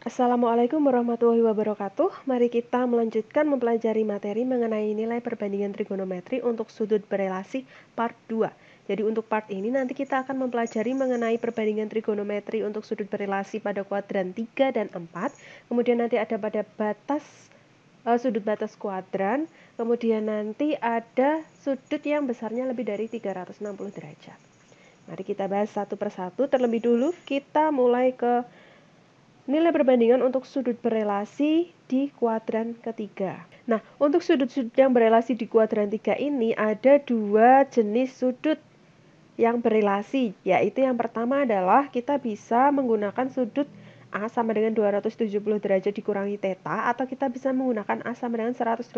Assalamualaikum warahmatullahi wabarakatuh. Mari kita melanjutkan mempelajari materi mengenai nilai perbandingan trigonometri untuk sudut berelasi part 2. Jadi untuk part ini nanti kita akan mempelajari mengenai perbandingan trigonometri untuk sudut berelasi pada kuadran 3 dan 4. Kemudian nanti ada pada batas sudut batas kuadran. Kemudian nanti ada sudut yang besarnya lebih dari 360 derajat. Mari kita bahas satu persatu. Terlebih dulu kita mulai ke nilai perbandingan untuk sudut berelasi di kuadran ketiga. Nah, untuk sudut-sudut yang berelasi di kuadran 3 ini ada dua jenis sudut yang berelasi, yaitu yang pertama adalah kita bisa menggunakan sudut A sama dengan 270 derajat dikurangi theta, atau kita bisa menggunakan A sama dengan 180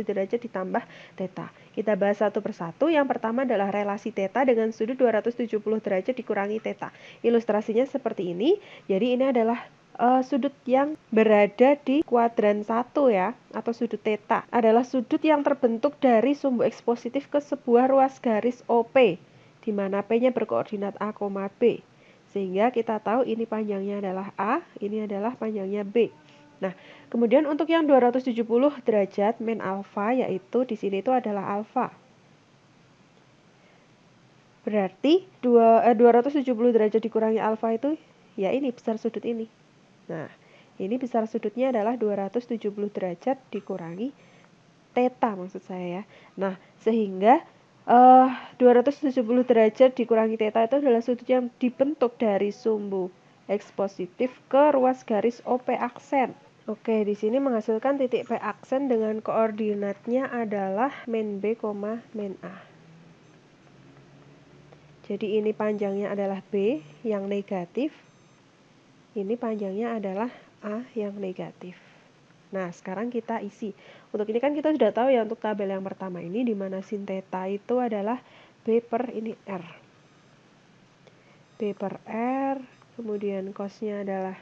derajat ditambah theta. Kita bahas satu persatu. Yang pertama adalah relasi theta dengan sudut 270 derajat dikurangi theta. Ilustrasinya seperti ini. Jadi ini adalah sudut yang berada di kuadran 1 ya, atau sudut theta adalah sudut yang terbentuk dari sumbu X positif ke sebuah ruas garis OP, di mana P-nya berkoordinat A, B. Sehingga kita tahu ini panjangnya adalah A, ini adalah panjangnya B. Nah, kemudian untuk yang 270 derajat min alfa, yaitu di sini itu adalah alfa. Berarti 270 derajat dikurangi alfa itu ya ini besar sudut ini. Nah, ini besar sudutnya adalah 270 derajat dikurangi theta maksud saya ya. Nah, sehingga 270 derajat dikurangi theta itu adalah sudut yang dibentuk dari sumbu X positif ke ruas garis OP aksen. Oke, di sini menghasilkan titik P aksen dengan koordinatnya adalah min B, min A. Jadi ini panjangnya adalah B yang negatif. Ini panjangnya adalah A yang negatif. Nah, sekarang kita isi. Untuk ini kan kita sudah tahu ya untuk tabel yang pertama ini, di mana sin theta itu adalah B per ini R. B per R, kemudian cosnya adalah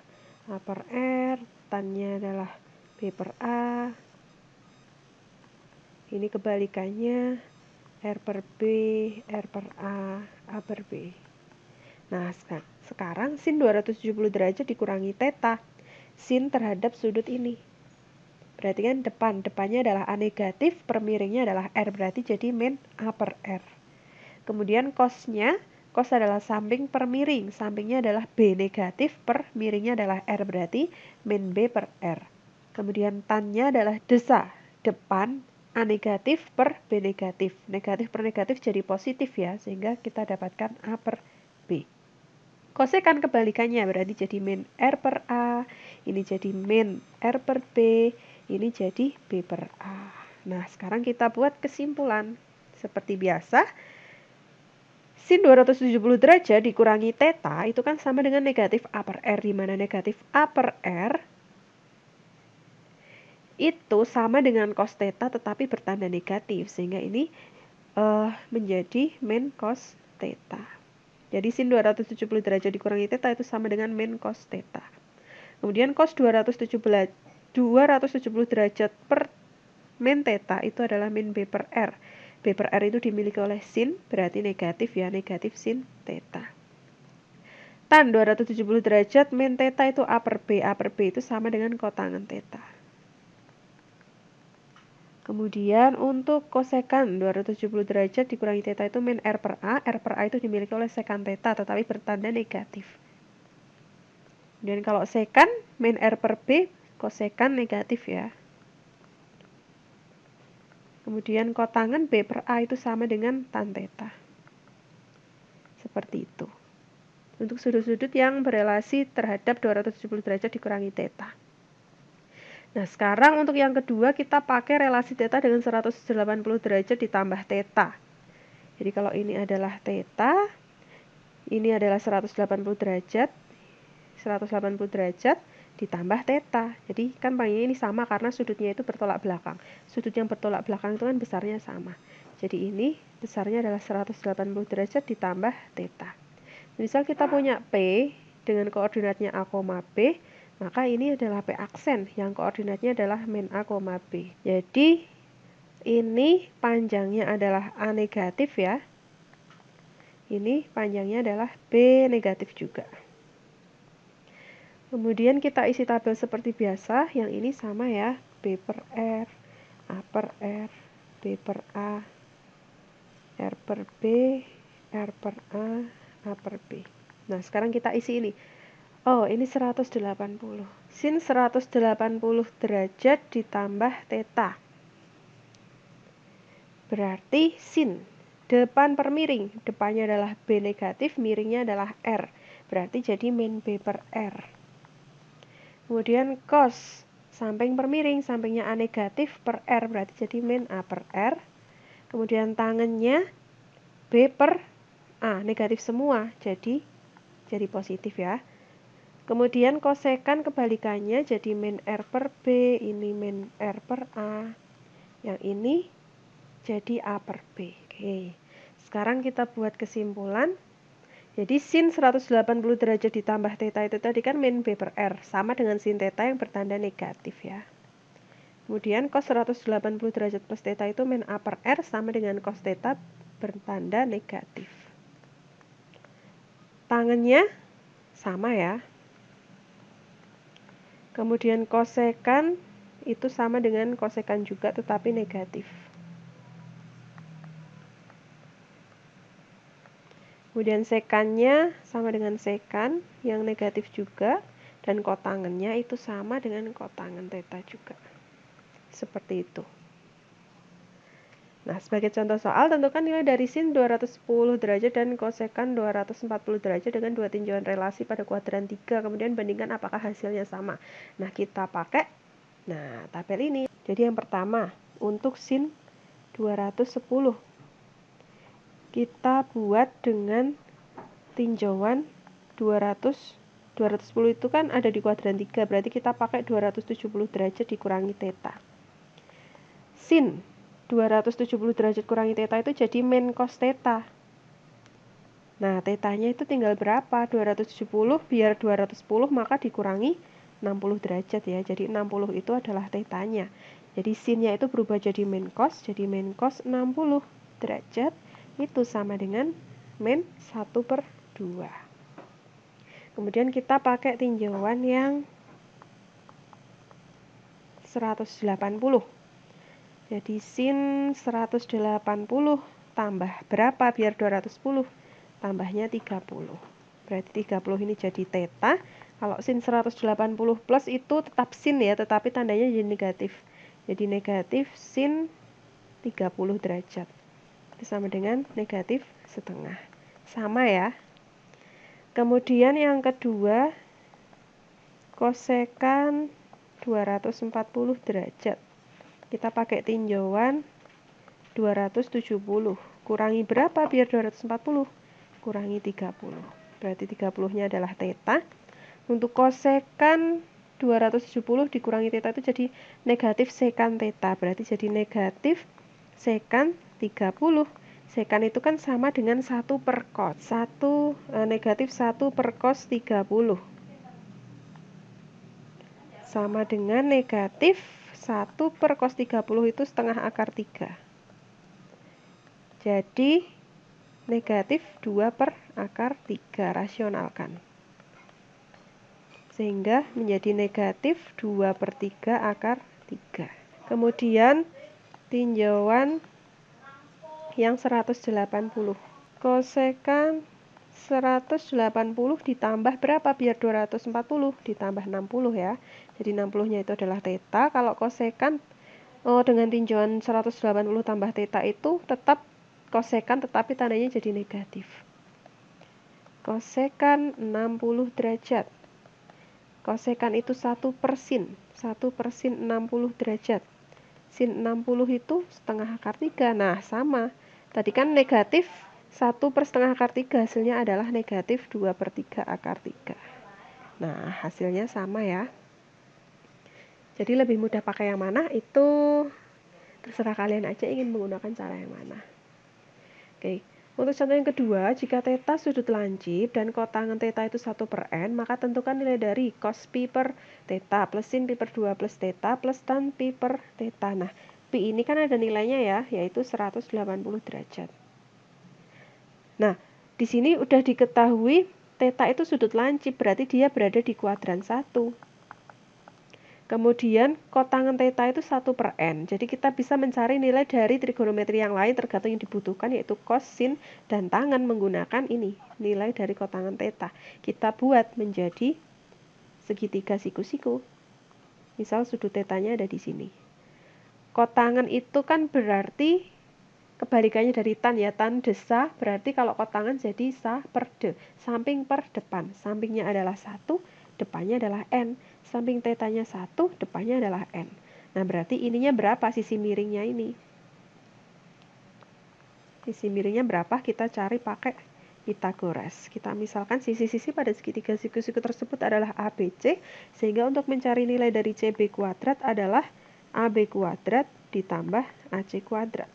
A per R, tannya adalah B per A. Ini kebalikannya R per B, R per A per B. Nah, sekarang sin 270 derajat dikurangi theta. Sin terhadap sudut ini. Berarti kan depannya adalah A negatif, per miringnya adalah R, berarti jadi min A per R. Kemudian cos adalah samping per miring, sampingnya adalah B negatif, per miringnya adalah R, berarti min B per R. Kemudian tannya adalah desa, depan A negatif per B negatif. Negatif per negatif jadi positif ya, sehingga kita dapatkan A per B. Kosekan kebalikannya berarti jadi min R per A, ini jadi min R per B, ini jadi B per A. Nah, sekarang kita buat kesimpulan. Seperti biasa, sin 270 derajat dikurangi theta itu kan sama dengan negatif A per R, di mana negatif A per R itu sama dengan cos theta tetapi bertanda negatif, sehingga ini menjadi min cos theta. Jadi sin 270 derajat dikurangi theta itu sama dengan min cos theta. Kemudian cos 270 derajat per min theta itu adalah min B per R. B per R itu dimiliki oleh sin, berarti negatif ya, negatif sin theta. Tan 270 derajat min theta itu A per B. A per B itu sama dengan kotangan theta. Kemudian untuk kosekan 270 derajat dikurangi theta itu min R per A. R per A itu dimiliki oleh sekan theta tetapi bertanda negatif. Dan kalau sekan min R per B, kosekan negatif ya. Kemudian kotangan B per A itu sama dengan tan theta. Seperti itu. Untuk sudut-sudut yang berelasi terhadap 270 derajat dikurangi theta. Nah, sekarang untuk yang kedua kita pakai relasi theta dengan 180 derajat ditambah theta. Jadi kalau ini adalah theta, ini adalah 180 derajat, 180 derajat ditambah theta. Jadi kan panjangnya ini sama karena sudutnya itu bertolak belakang. Sudut yang bertolak belakang itu kan besarnya sama. Jadi ini besarnya adalah 180 derajat ditambah theta. Misal kita punya P dengan koordinatnya A, B, maka ini adalah P aksen yang koordinatnya adalah min A, B. Jadi ini panjangnya adalah A negatif ya. Ini panjangnya adalah B negatif juga. Kemudian kita isi tabel seperti biasa, yang ini sama ya, B per R, A per R, B per A, R per B, R per A per B. Nah, sekarang kita isi ini. Oh, ini 180. Sin 180 derajat ditambah theta. Berarti sin depan per miring, depannya adalah B negatif, miringnya adalah R. Berarti jadi min B per R. Kemudian cos samping per miring, sampingnya A negatif per R, berarti jadi min A per R. Kemudian tangannya B per A, negatif semua, jadi positif ya. Kemudian kosekan kebalikannya jadi min R per B, ini min R per A. Yang ini jadi A per B. Oke. Sekarang kita buat kesimpulan. Jadi sin 180 derajat ditambah theta itu tadi kan min B per R, sama dengan sin theta yang bertanda negatif ya. Kemudian cos 180 derajat plus theta itu min A per R sama dengan cos theta bertanda negatif. Tangannya sama ya. Kemudian kosekan itu sama dengan kosekan juga tetapi negatif. Kemudian sekannya sama dengan sekan yang negatif juga. Dan kotangannya itu sama dengan kotangan theta juga. Seperti itu. Nah, sebagai contoh soal, tentukan nilai dari sin 210 derajat dan kosekan 240 derajat dengan dua tinjauan relasi pada kuadran 3. Kemudian bandingkan apakah hasilnya sama. Nah, kita pakai tabel ini. Jadi yang pertama, untuk sin 210. Kita buat dengan tinjauan 210 itu kan ada di kuadran 3. Berarti kita pakai 270 derajat dikurangi theta. Sin 270 derajat kurangi theta itu jadi min cos theta. Nah, tetanya itu tinggal berapa? 270 biar 210 maka dikurangi 60 derajat ya. Jadi 60 itu adalah tetanya. Jadi sinnya itu berubah jadi min cos 60 derajat itu sama dengan min 1/2. Kemudian kita pakai tinjauan yang 180. Jadi sin 180 tambah berapa biar 210? Tambahnya 30. Berarti 30 ini jadi theta. Kalau sin 180 plus itu tetap sin ya, tetapi tandanya jadi negatif. Jadi negatif sin 30 derajat. Itu sama dengan negatif setengah. Sama ya. Kemudian yang kedua, kosekan 240 derajat. Kita pakai tinjauan 270. Kurangi berapa biar 240? Kurangi 30. Berarti 30-nya adalah theta. Untuk kosekan 270 dikurangi theta itu jadi negatif sekan theta. Berarti jadi negatif sekan 30. Sekan itu kan sama dengan 1 per cos. Negatif 1 per cos 30. Sama dengan negatif 1 per cos 30 itu setengah akar 3. Jadi negatif 2 per akar 3, rasionalkan. Sehingga menjadi negatif 2 per 3 akar 3. Kemudian tinjauan yang 180. Kosekan 180 ditambah berapa biar 240? Ditambah 60 ya. Jadi 60-nya itu adalah theta. Kalau kosekan dengan tinjauan 180 tambah theta itu tetap kosekan tetapi tandanya jadi negatif. Kosekan 60 derajat. Kosekan itu 1 per sin. 1 per sin 60 derajat. Sin 60 itu setengah akar 3. Nah, sama. Tadi kan negatif 1 per setengah akar 3, hasilnya adalah negatif 2 per 3 akar 3. Nah, hasilnya sama ya. Jadi lebih mudah pakai yang mana, itu terserah kalian aja ingin menggunakan cara yang mana. Oke, untuk contoh yang kedua, jika theta sudut lancip dan kotangan theta itu 1 per n, maka tentukan nilai dari cos pi per theta plus sin pi per 2 plus theta plus tan pi per theta. Nah, pi ini kan ada nilainya ya, yaitu 180 derajat. Nah, di sini udah diketahui Theta itu sudut lancip, berarti dia berada di kuadran 1. Kemudian kotangan theta itu 1/n. Jadi kita bisa mencari nilai dari trigonometri yang lain tergantung yang dibutuhkan, yaitu cos, sin, dan tangen menggunakan ini, nilai dari kotangan theta. Kita buat menjadi segitiga siku-siku. Misal sudut tetanya ada di sini. Kotangan itu kan berarti kebalikannya dari tan ya, tan desa, berarti kalau kotangan jadi sa per de, samping per depan. Sampingnya adalah 1, depannya adalah n. Samping tetanya 1, depannya adalah n. Nah, berarti ininya berapa sisi miringnya ini? Sisi miringnya berapa? Kita cari pakai Pythagoras. Kita misalkan sisi-sisi pada segitiga siku-siku tersebut adalah ABC, sehingga untuk mencari nilai dari CB kuadrat adalah AB kuadrat ditambah AC kuadrat.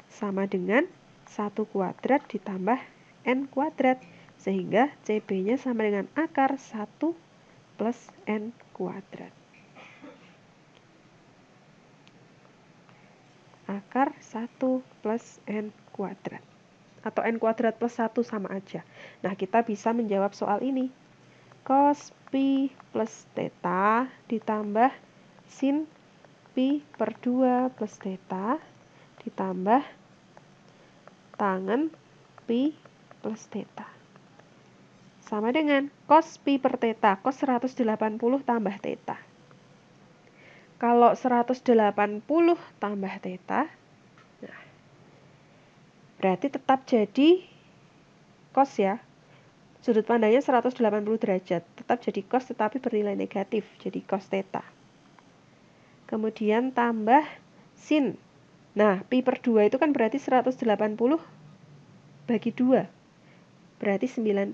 Sama dengan 1 kuadrat ditambah n kuadrat, sehingga CB-nya sama dengan akar 1 plus n kuadrat. Akar 1 plus n kuadrat. Atau n kuadrat plus 1 sama aja. Nah, kita bisa menjawab soal ini. Cos pi plus theta ditambah sin pi per 2 plus theta ditambah tangen pi plus theta. Sama dengan cos pi per theta, cos 180 tambah theta. Kalau 180 tambah theta, nah, berarti tetap jadi cos ya. Sudut pandangnya 180 derajat, tetap jadi cos tetapi bernilai negatif, jadi cos theta. Kemudian tambah sin. Nah, pi per 2 itu kan berarti 180 bagi 2. Berarti 90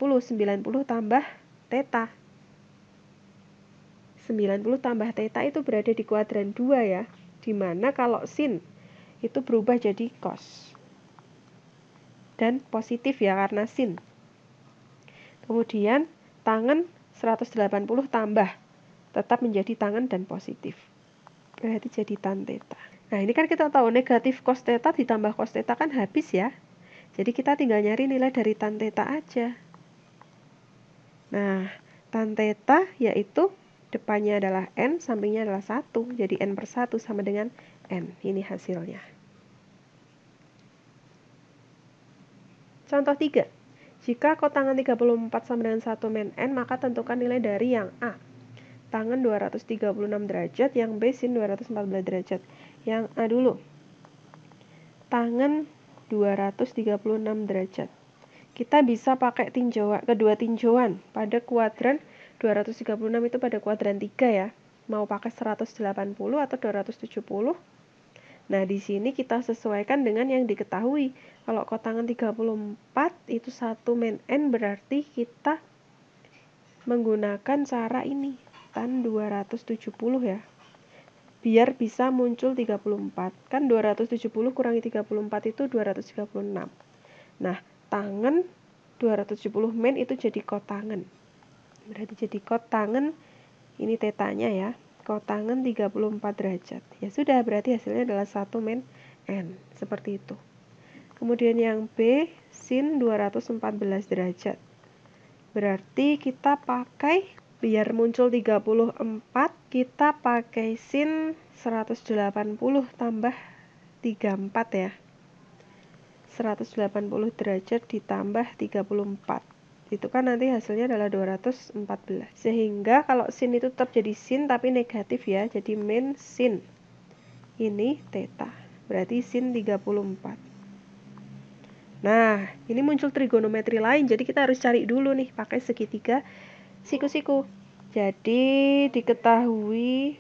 tambah theta. 90 tambah theta itu berada di kuadran 2 ya. Dimana kalau sin itu berubah jadi cos. Dan positif ya karena sin. Kemudian tangen 180 tambah. Tetap menjadi tangen dan positif. Berarti jadi tan theta. Nah, ini kan kita tahu negatif cos theta ditambah cos theta kan habis ya. Jadi kita tinggal nyari nilai dari tan theta aja. Nah, tan theta yaitu depannya adalah n, sampingnya adalah 1. Jadi n per 1 sama dengan n. Ini hasilnya. Contoh 3. Jika kotangan 34 sama dengan 1 min n, maka tentukan nilai dari yang A. Tangen 236 derajat, yang B sin 214 derajat. Yang A dulu. Tangen 236 derajat. Kita bisa pakai kedua tinjauan pada kuadran 236 itu pada kuadran 3 ya. Mau pakai 180 atau 270. Nah, di sini kita sesuaikan dengan yang diketahui. Kalau kotangan 34 itu 1 min n, berarti kita menggunakan cara ini, tan 270 ya. Biar bisa muncul 34. Kan 270 kurangi 34 itu 236. Nah, tangen 270 min itu jadi kotangen. Berarti jadi kotangen, ini tetanya ya. Kotangen 34 derajat. Ya sudah, berarti hasilnya adalah 1 min n. Seperti itu. Kemudian yang B, sin 214 derajat. Berarti kita pakai, biar muncul 34, kita pakai sin 180 tambah 34 ya. 180 derajat ditambah 34. Itu kan nanti hasilnya adalah 214. Sehingga kalau sin itu tetap jadi sin tapi negatif ya. Jadi min sin. Ini theta. Berarti sin 34. Nah, ini muncul trigonometri lain. Jadi kita harus cari dulu nih pakai segitiga siku-siku. Jadi diketahui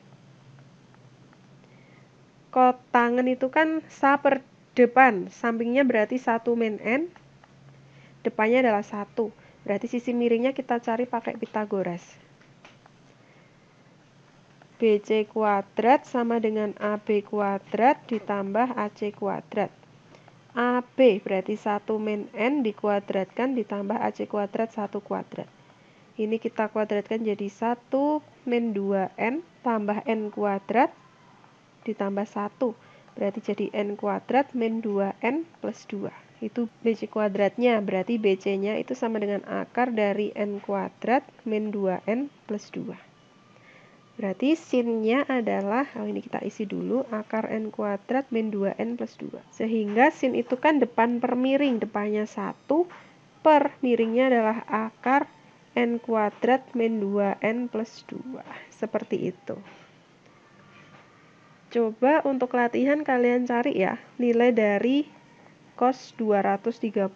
kotangan itu kan sa per depan. Sampingnya berarti 1 min n. Depannya adalah 1. Berarti sisi miringnya kita cari pakai Pythagoras. BC kuadrat sama dengan AB kuadrat ditambah AC kuadrat. AB berarti 1 min n dikuadratkan ditambah AC kuadrat 1 kuadrat. Ini kita kuadratkan jadi 1 min 2n tambah n kuadrat ditambah 1. Berarti jadi n kuadrat min 2n plus 2. itu BC kuadratnya, berarti BC-nya itu sama dengan akar dari N kuadrat min 2N plus 2. Berarti sin-nya adalah, ini kita isi dulu, akar N kuadrat min 2N plus 2. Sehingga sin itu kan depan per miring, depannya 1, per miringnya adalah akar N kuadrat min 2N plus 2. Seperti itu. Coba untuk latihan kalian cari ya, nilai dari cos 236.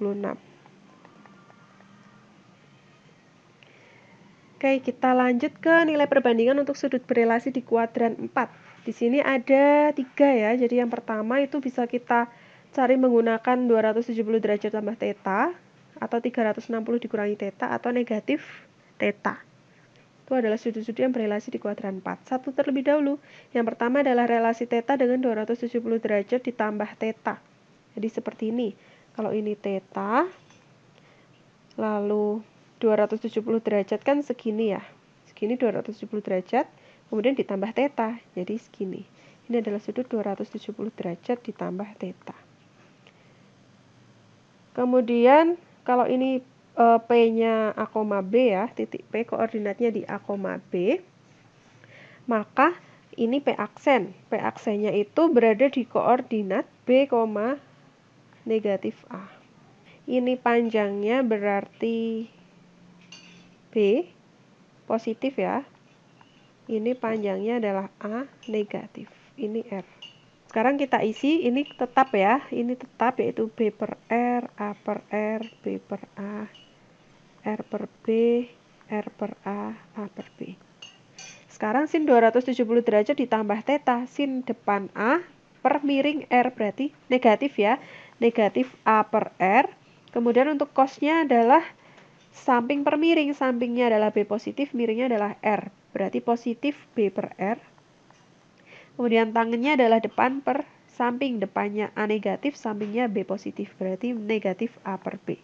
Oke, kita lanjut ke nilai perbandingan untuk sudut berelasi di kuadran 4. Di sini ada 3 ya, jadi yang pertama itu bisa kita cari menggunakan 270 derajat tambah theta, atau 360 dikurangi theta, atau negatif theta. Itu adalah sudut-sudut yang berelasi di kuadran 4. Satu terlebih dahulu. Yang pertama adalah relasi theta dengan 270 derajat ditambah theta. Jadi seperti ini. Kalau ini theta, lalu 270 derajat kan segini ya. Segini 270 derajat, kemudian ditambah theta. Jadi segini. Ini adalah sudut 270 derajat ditambah theta. Kemudian kalau ini P-nya A, B ya, titik P koordinatnya di A, B, maka ini P aksen. P aksennya itu berada di koordinat B, negatif A. Ini panjangnya berarti B, positif ya. Ini panjangnya adalah A, negatif. Ini R. Sekarang kita isi, ini tetap ya. Ini tetap yaitu B per R, A per R, B per A, R per B, R per A per B. Sekarang sin 270 derajat ditambah theta. Sin depan A per miring R, berarti negatif ya. Negatif A per R. Kemudian untuk cosnya adalah samping per miring. Sampingnya adalah B positif, miringnya adalah R. Berarti positif B per R. Kemudian tangannya adalah depan per samping. Depannya A negatif, sampingnya B positif. Berarti negatif A per B.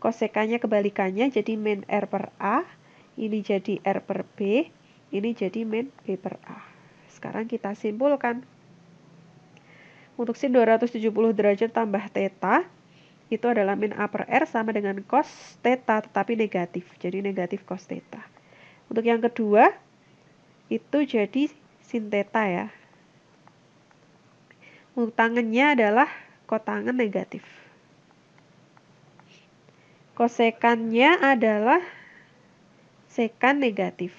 Kosekannya kebalikannya, jadi min R per A. Ini jadi R per B. Ini jadi min B per A. Sekarang kita simpulkan. Untuk sin 270 derajat tambah theta, itu adalah min A per R sama dengan cos theta, tetapi negatif. Jadi negatif cos theta. Untuk yang kedua, itu jadi sin theta ya. Untuk tangannya adalah kotangan negatif. Kosekannya adalah sekan negatif.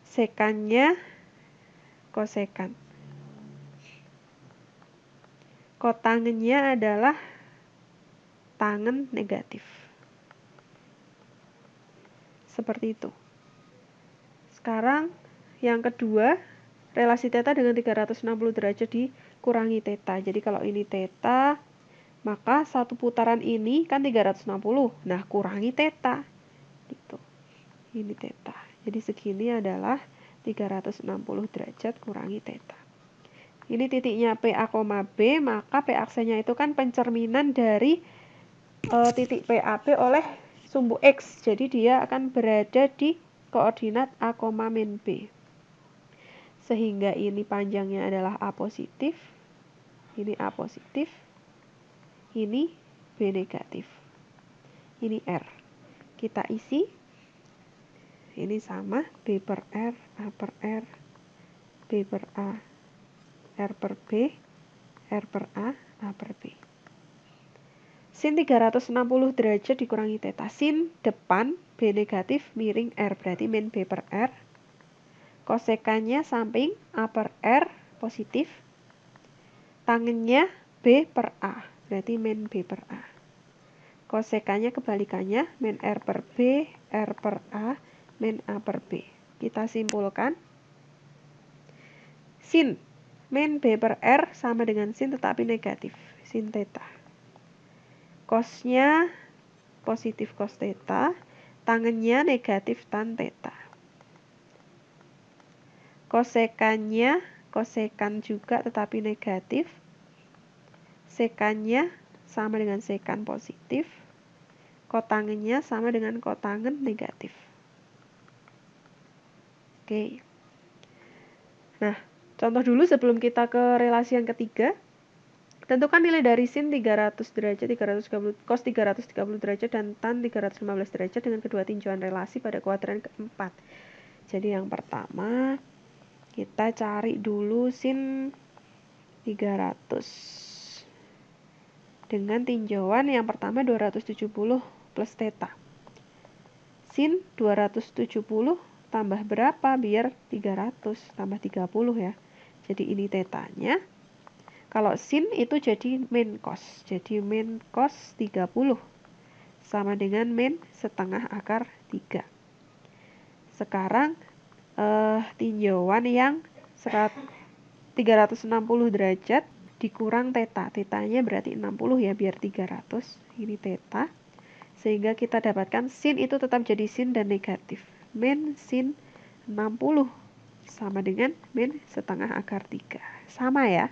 Sekannya kosekan. Kotangannya adalah tangan negatif. Seperti itu. Sekarang yang kedua, relasi theta dengan 360 derajat dikurangi theta. Jadi kalau ini theta, maka satu putaran ini kan 360. Nah, kurangi theta. Gitu. Ini theta. Jadi segini adalah 360 derajat kurangi theta. Ini titiknya PA, B, maka P aksennya itu kan pencerminan dari titik PAB oleh sumbu X. Jadi dia akan berada di koordinat A, min B. Sehingga ini panjangnya adalah A positif. Ini A positif. Ini B negatif. Ini R. Kita isi. Ini sama B per R, A per R, B per A, R per B, R per A per B. Sin 360 derajat dikurangi theta. Sin depan B negatif miring R, berarti min B per R. Kosekannya samping A per R positif. Tangannya B per A, berarti min B per A. Kosekannya kebalikannya, min R per B, R per A, min A per B. Kita simpulkan. Sin min B per R sama dengan sin tetapi negatif. Sin theta. Cosnya positif cos theta. Tangannya negatif tan theta. Kosekannya kosekan juga tetapi negatif. Sekannya sama dengan sekan positif. Kotangannya sama dengan kotangan negatif. Oke. Nah, contoh dulu sebelum kita ke relasi yang ketiga. Tentukan nilai dari sin 300 derajat, 330, cos 330 derajat, dan tan 315 derajat dengan kedua tinjauan relasi pada kuadran keempat. Jadi yang pertama, kita cari dulu sin 300. Dengan tinjauan yang pertama 270 plus theta. Sin 270 tambah berapa biar 300 tambah 30 ya. Jadi ini tetanya. Kalau sin itu jadi min cos. Jadi min cos 30 sama dengan min setengah akar 3. Sekarang tinjauan yang 360 derajat dikurang theta. Tetanya berarti 60 ya biar 300. Ini theta. Sehingga kita dapatkan sin itu tetap jadi sin dan negatif. Min sin 60 sama dengan min setengah akar 3. Sama ya.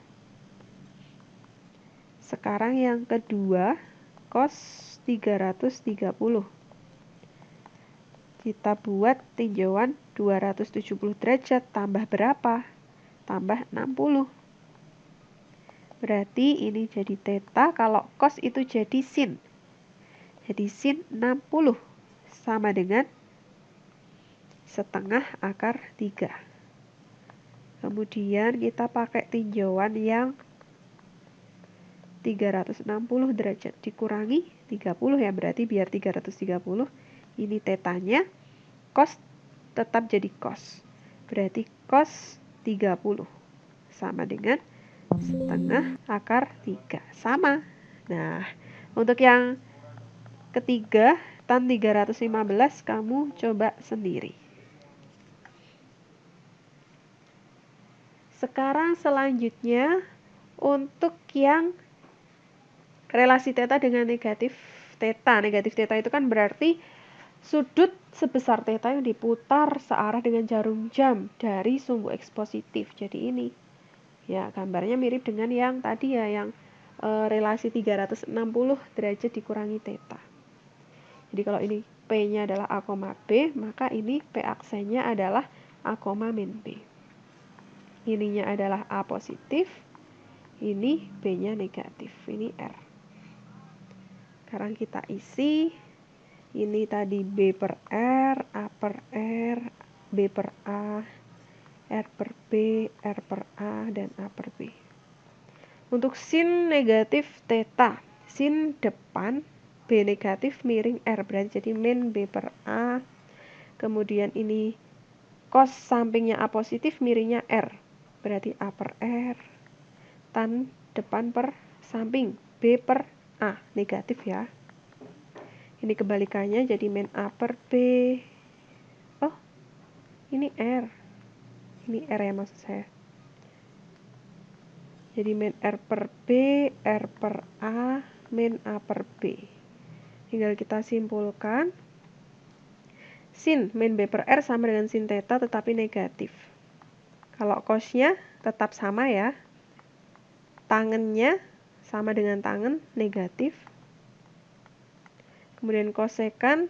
Sekarang yang kedua, cos 330. Kita buat tinjauan 270 derajat tambah berapa? Tambah 60. Berarti ini jadi theta, kalau cos itu jadi sin. Jadi sin 60 sama dengan setengah akar 3. Kemudian kita pakai tinjauan yang 360 derajat dikurangi 30 ya, berarti biar 330. Ini tetanya, cos tetap jadi cos. Berarti cos 30 sama dengan setengah akar 3. Sama. Nah, untuk yang ketiga, tan 315 kamu coba sendiri. Sekarang selanjutnya untuk yang relasi theta dengan negatif theta. Negatif theta itu kan berarti sudut sebesar theta yang diputar searah dengan jarum jam dari sumbu X positif. Jadi ini ya gambarnya mirip dengan yang tadi ya, yang relasi 360 derajat dikurangi theta. Jadi kalau ini P-nya adalah A, B, maka ini P aksennya adalah A, min B. Ininya adalah A positif, ini B-nya negatif, ini R. Sekarang kita isi, ini tadi B per R, A per R, B per A, R per B, R per A, dan A per B. Untuk sin negatif theta, sin depan B negatif miring R, berarti jadi min B per A. Kemudian ini cos sampingnya A positif miringnya R, berarti A per R. Tan depan per samping B per A, negatif ya. Ini kebalikannya jadi min A per B. Oh, ini R. Ini R ya maksud saya. Jadi min R per B, R per A, min A per B. Tinggal kita simpulkan. Sin min B per R sama dengan sin theta tetapi negatif. Kalau cosnya tetap sama ya. Tangennya sama dengan tangen negatif. Kemudian kosekan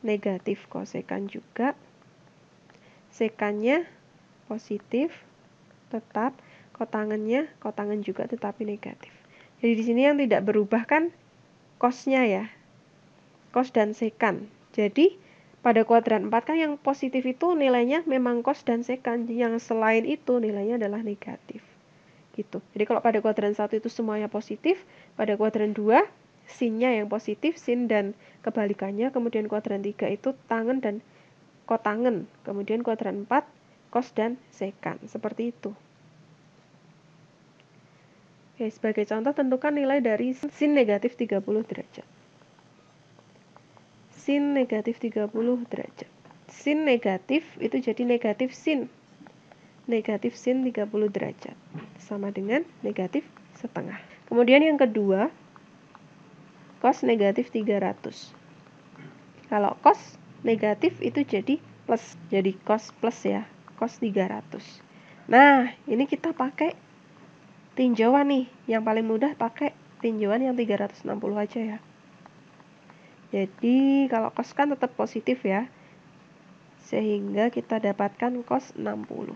negatif, kosekan juga. Sekannya positif tetap, kotangennya kotangen juga tetapi negatif. Jadi di sini yang tidak berubah kan cosnya ya. Cos dan sekan. Jadi pada kuadran 4 kan yang positif itu nilainya memang cos dan sekan. Yang selain itu nilainya adalah negatif. Gitu. Jadi kalau pada kuadran 1 itu semuanya positif, pada kuadran 2 sinnya yang positif, sin dan kebalikannya. Kemudian kuadran 3 itu tangen dan kotangen. Kemudian kuadran 4 cos dan sekan. Seperti itu. Oke, sebagai contoh tentukan nilai dari sin negatif 30 derajat. Sin negatif 30 derajat. Sin negatif itu jadi negatif sin. Negatif sin 30 derajat. Sama dengan negatif setengah. Kemudian yang kedua, cos negatif 300. Kalau cos negatif itu jadi plus. Jadi cos plus ya. Cos 300. Nah, ini kita pakai tinjauan nih. Yang paling mudah pakai tinjauan yang 360 aja ya. Jadi kalau cos kan tetap positif ya. Sehingga kita dapatkan cos 60.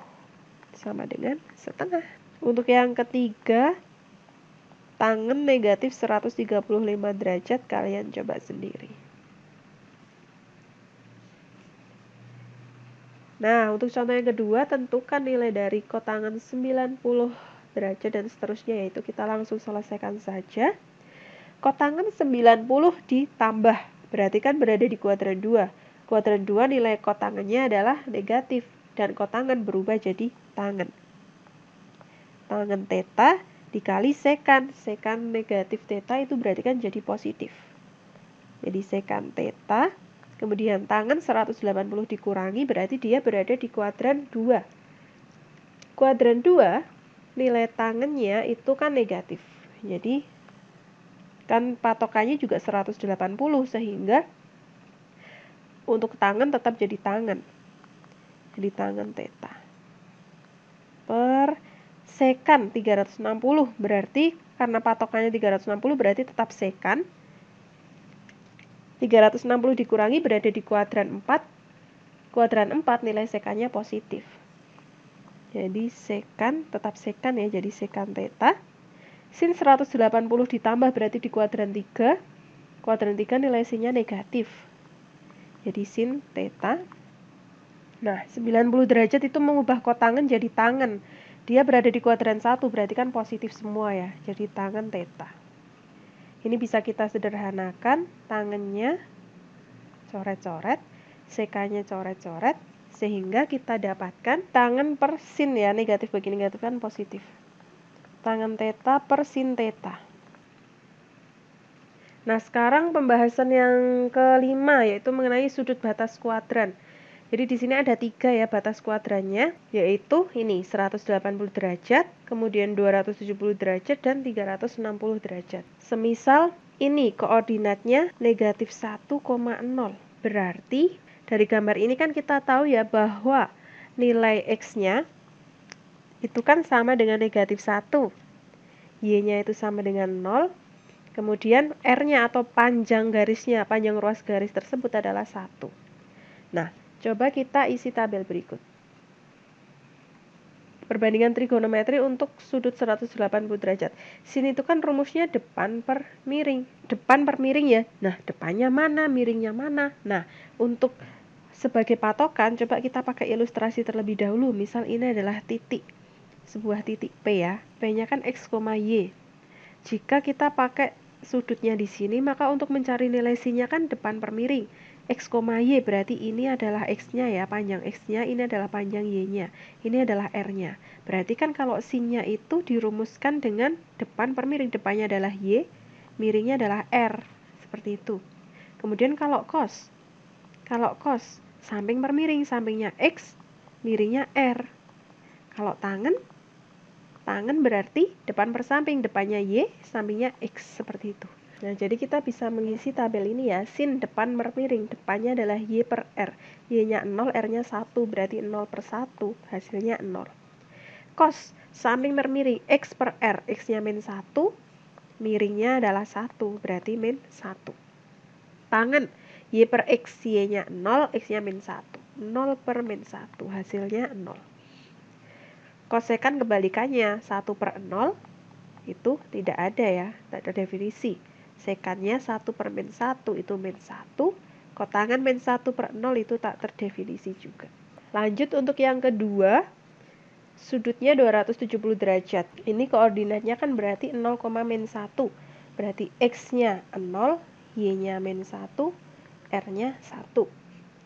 Sama dengan setengah. Untuk yang ketiga, tangen negatif 135 derajat, kalian coba sendiri. Nah, untuk contoh yang kedua, tentukan nilai dari kotangen 90 derajat dan seterusnya, yaitu kita langsung selesaikan saja. Kotangen 90 ditambah, berarti kan berada di kuadran 2. Kuadran 2 nilai kotangennya adalah negatif, dan kotangen berubah jadi tangen. Tangen theta dikali sekan. Sekan negatif theta itu berarti kan jadi positif. Jadi sekan theta, kemudian tangen 180 dikurangi, berarti dia berada di kuadran 2. Kuadran 2, nilai tangennya itu kan negatif. Jadi, kan patokannya juga 180, sehingga untuk tangen tetap jadi tangen. Jadi tangen theta. Per sekan 360, berarti karena patokannya 360 berarti tetap sekan. 360 dikurangi berada di kuadran 4. Kuadran 4 nilai sekannya positif. Jadi sekan, tetap sekan ya, jadi sekan theta. Sin 180 ditambah berarti di kuadran 3. Kuadran 3 nilai sinnya negatif. Jadi sin theta. Nah, 90 derajat itu mengubah kotangen jadi tangen. Dia berada di kuadran 1, berarti kan positif semua ya. Jadi tangen theta. Ini bisa kita sederhanakan, tangennya coret-coret, sekannya coret-coret, sehingga kita dapatkan tangen per sin ya, negatif bagi negatif kan positif. Tangen theta per sin theta. Nah, sekarang pembahasan yang kelima, yaitu mengenai sudut batas kuadran. Jadi di sini ada 3 ya batas kuadrannya, yaitu ini 180 derajat, kemudian 270 derajat, dan 360 derajat. Semisal ini koordinatnya negatif 1,0. Berarti dari gambar ini kan kita tahu ya bahwa nilai X-nya itu kan sama dengan negatif 1. Y-nya itu sama dengan 0. Kemudian R-nya atau panjang garisnya, panjang ruas garis tersebut adalah 1. Nah, coba kita isi tabel berikut. Perbandingan trigonometri untuk sudut 180 derajat. Sini itu kan rumusnya depan per miring. Depan per miring ya. Nah, depannya mana, miringnya mana. Nah, untuk sebagai patokan, coba kita pakai ilustrasi terlebih dahulu. Misal ini adalah titik. Sebuah titik P ya. P-nya kan X, Y. Jika kita pakai sudutnya di sini, maka untuk mencari nilai sin-nya kan depan per miring. X, Y berarti ini adalah X-nya ya, panjang X-nya, ini adalah panjang Y-nya, ini adalah R-nya. Berarti kan kalau sin-nya itu dirumuskan dengan depan per miring, depannya adalah Y, miringnya adalah R, seperti itu. Kemudian kalau cos, samping per miring, sampingnya X, miringnya R. Kalau tangen berarti depan per samping, depannya Y, sampingnya X, seperti itu. Nah, jadi kita bisa mengisi tabel ini ya. Sin depan per miring, depannya adalah Y per R. Y-nya 0, R-nya 1, berarti 0 per 1, hasilnya 0. Cos, samping per miring, X per R, X-nya min 1, miringnya adalah 1, berarti min 1. Tangen, Y per X, Y-nya 0, X-nya min 1. 0 per min 1, hasilnya 0. Kosekan kebalikannya, 1 per 0, itu tidak ada ya, tidak ada definisi. Sekannya 1 per min 1 itu min 1. Kotangan min 1 per 0 itu tak terdefinisi juga. Lanjut untuk yang kedua, sudutnya 270 derajat. Ini koordinatnya kan berarti 0, min 1. Berarti X-nya 0, Y-nya min 1, R-nya 1.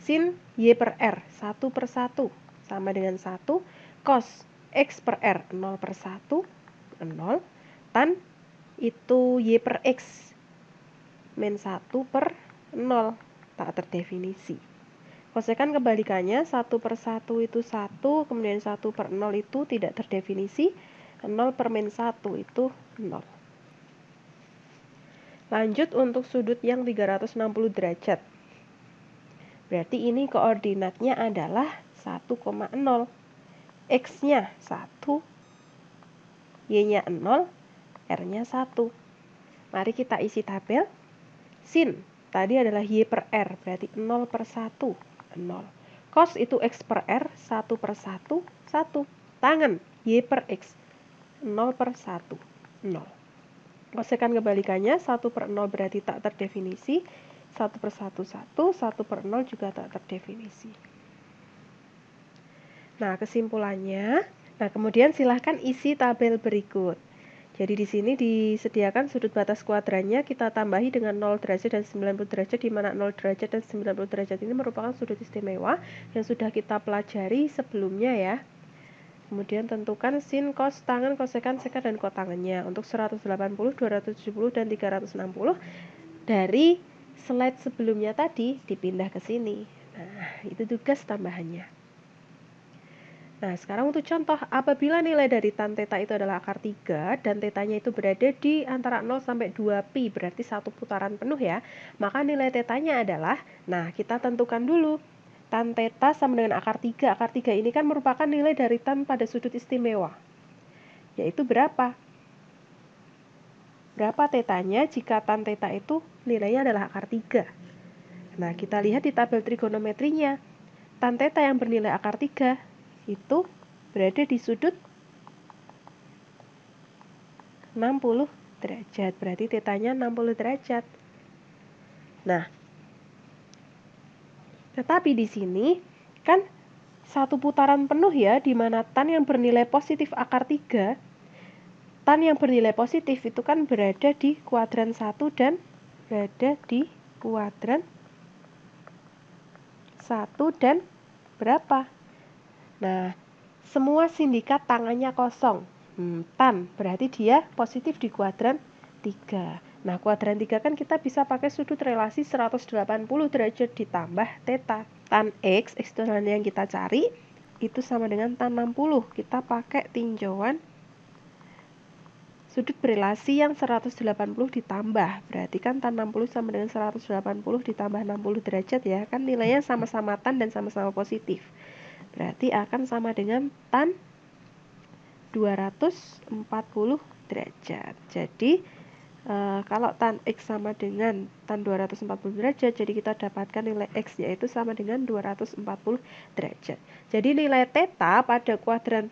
Sin Y per R, 1 per 1, sama dengan 1. Cos X per R, 0 per 1, 0. Tan itu Y per X, min 1 per 0, tak terdefinisi. Kosekan kebalikannya, 1 per 1 itu 1, kemudian 1 per 0 itu tidak terdefinisi, 0 per min 1 itu 0. Lanjut untuk sudut yang 360 derajat. Berarti ini koordinatnya adalah 1,0. X-nya 1, Y-nya 0, R-nya 1. Mari kita isi tabel. Sin tadi adalah Y per R, berarti 0 per 1, 0. Cos itu X per R, 1 per 1, 1. Tangen Y per X, 0 per 1, 0. Kosekan kebalikannya 1/0 berarti tak terdefinisi, 1/1 1, 1/0 juga tak terdefinisi. Nah, kesimpulannya, kemudian silahkan isi tabel berikut. Jadi di sini disediakan sudut batas kuadrannya kita tambahi dengan 0 derajat dan 90 derajat, di mana 0 derajat dan 90 derajat ini merupakan sudut istimewa yang sudah kita pelajari sebelumnya ya. Kemudian tentukan sin, cos, tangen, kosekan, sekan, dan kotangennya. Untuk 180, 270, dan 360 dari slide sebelumnya tadi dipindah ke sini. Nah, itu tugas tambahannya. Nah, sekarang untuk contoh, apabila nilai dari tan theta itu adalah akar 3 dan tetanya itu berada di antara 0 sampai 2pi, berarti satu putaran penuh ya, maka nilai tetanya adalah, nah kita tentukan dulu, tan theta sama dengan akar 3. Akar 3 ini kan merupakan nilai dari tan pada sudut istimewa, yaitu berapa? Berapa tetanya jika tan theta itu nilainya adalah akar 3? Nah, kita lihat di tabel trigonometrinya, tan theta yang bernilai akar 3 itu berada di sudut 60 derajat, berarti tetanya 60 derajat. Nah, tetapi di sini kan satu putaran penuh ya, di mana tan yang bernilai positif akar 3, tan yang bernilai positif itu kan berada di kuadran 1 dan berada di kuadran 1 dan berapa? Nah, semua sindikat tangannya kosong. Tan, berarti dia positif di kuadran 3. Nah, kuadran 3 kan kita bisa pakai sudut relasi 180 derajat ditambah theta. Tan X itu yang kita cari, itu sama dengan tan 60. Kita pakai tinjauan sudut berelasi yang 180 ditambah. Berarti kan tan 60 sama dengan 180 ditambah 60 derajat ya. Kan nilainya sama-sama tan dan sama-sama positif. Berarti akan sama dengan tan 240 derajat. Jadi kalau tan X sama dengan tan 240 derajat, jadi kita dapatkan nilai X yaitu sama dengan 240 derajat. Jadi nilai theta pada kuadran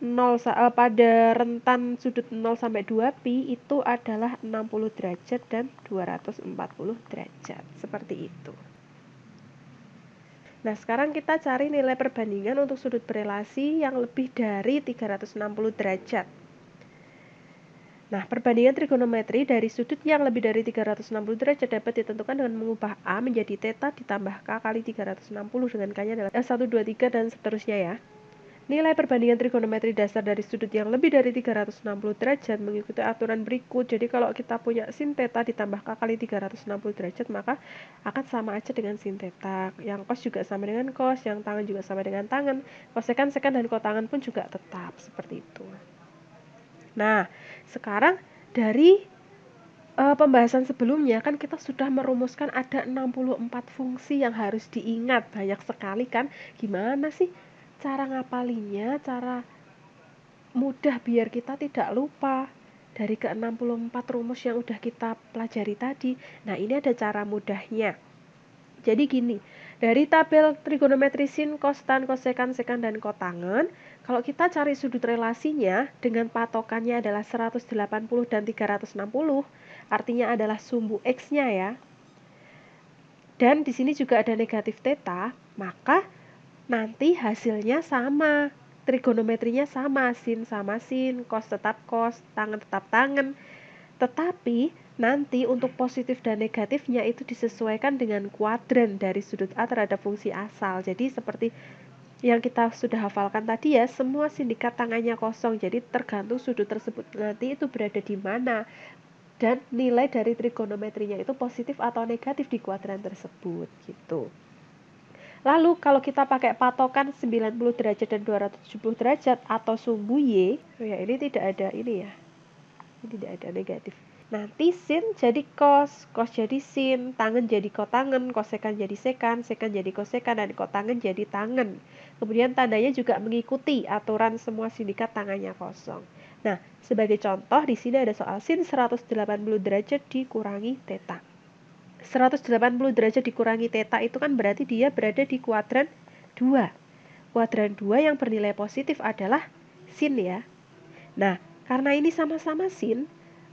0 pada rentan sudut 0 sampai 2pi itu adalah 60 derajat dan 240 derajat. Seperti itu. Nah, sekarang kita cari nilai perbandingan untuk sudut berelasi yang lebih dari 360 derajat. Nah, perbandingan trigonometri dari sudut yang lebih dari 360 derajat dapat ditentukan dengan mengubah A menjadi theta ditambah K kali 360 dengan K-nya adalah 1, 2, 3, dan seterusnya ya. Nilai perbandingan trigonometri dasar dari sudut yang lebih dari 360 derajat mengikuti aturan berikut. Jadi kalau kita punya sin theta ditambah K kali 360 derajat, maka akan sama aja dengan sin theta. Yang cos juga sama dengan cos, yang tangen juga sama dengan tangen. Kosekan, sekan, dan kotangen pun juga tetap seperti itu. Nah, sekarang dari pembahasan sebelumnya kan kita sudah merumuskan ada 64 fungsi yang harus diingat. Banyak sekali kan. Gimana sih cara ngapalinnya, cara mudah biar kita tidak lupa dari ke-64 rumus yang udah kita pelajari tadi. Nah, ini ada cara mudahnya. Jadi gini, dari tabel trigonometri sin, cos, tan, kosekan, sekan, dan kotangen, kalau kita cari sudut relasinya dengan patokannya adalah 180 dan 360, artinya adalah sumbu X-nya ya. Dan di sini juga ada negatif theta, maka nanti hasilnya sama, trigonometrinya sama, sin sama sin, cos tetap cos, tangen tetap tangen. Tetapi nanti untuk positif dan negatifnya itu disesuaikan dengan kuadran dari sudut A terhadap fungsi asal. Jadi seperti yang kita sudah hafalkan tadi ya, semua sindikat tangannya kosong. Jadi tergantung sudut tersebut nanti itu berada di mana. Dan nilai dari trigonometrinya itu positif atau negatif di kuadran tersebut gitu. Lalu kalau kita pakai patokan 90 derajat dan 270 derajat atau sumbu Y, ya ini tidak ada ini ya. Ini tidak ada negatif. Nanti sin jadi cos, cos jadi sin, tangen jadi kotangen, kosekan jadi sekan, sekan jadi kosekan, dan kotangen jadi tangen. Kemudian tandanya juga mengikuti aturan semua sindikat tangannya kosong. Nah, sebagai contoh di sini ada soal sin 180 derajat dikurangi theta. 180 derajat dikurangi theta itu kan berarti dia berada di kuadran 2. Kuadran 2 yang bernilai positif adalah sin ya. Nah, karena ini sama-sama sin,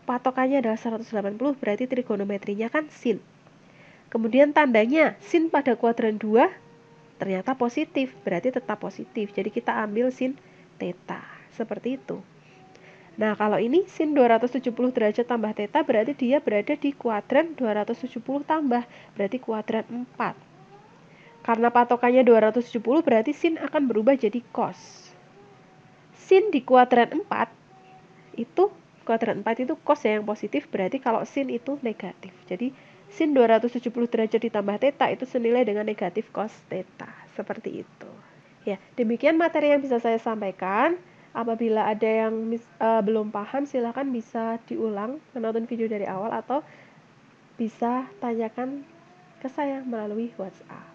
patokannya adalah 180, berarti trigonometrinya kan sin. Kemudian tandanya sin pada kuadran 2 ternyata positif, berarti tetap positif. Jadi kita ambil sin theta, seperti itu. Nah, kalau ini sin 270 derajat tambah theta berarti dia berada di kuadran 270 tambah, berarti kuadran 4. Karena patokannya 270 berarti sin akan berubah jadi cos. Sin di kuadran 4 itu, kuadran 4 itu cos ya, yang positif, berarti kalau sin itu negatif. Jadi sin 270 derajat ditambah theta itu senilai dengan negatif cos theta. Seperti itu. Ya, demikian materi yang bisa saya sampaikan. Apabila ada yang belum paham, silakan bisa diulang, menonton video dari awal, atau bisa tanyakan ke saya melalui WhatsApp.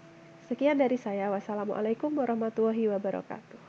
Sekian dari saya. Wassalamualaikum warahmatullahi wabarakatuh.